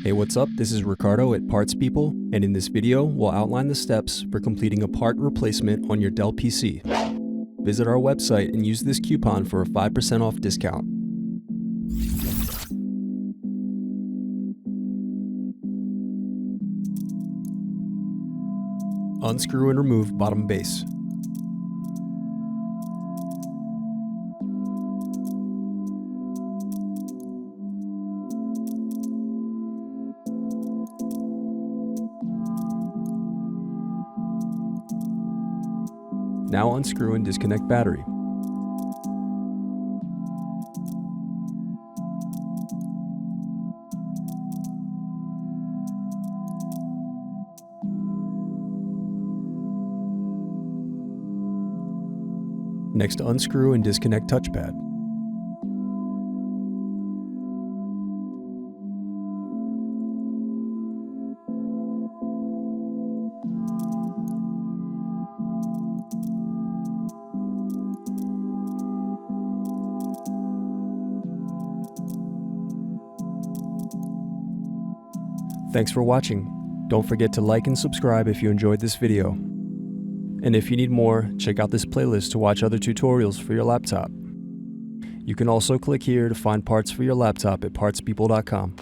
Hey, what's up? This is Ricardo at Parts People, and in this video, we'll outline the steps for completing a part replacement on your Dell PC. Visit our website and use this coupon for a 5% off discount. Unscrew and remove bottom base. Now unscrew and disconnect battery. Next, unscrew and disconnect touchpad. Thanks for watching. Don't forget to like and subscribe if you enjoyed this video. And if you need more, check out this playlist to watch other tutorials for your laptop. You can also click here to find parts for your laptop at partspeople.com.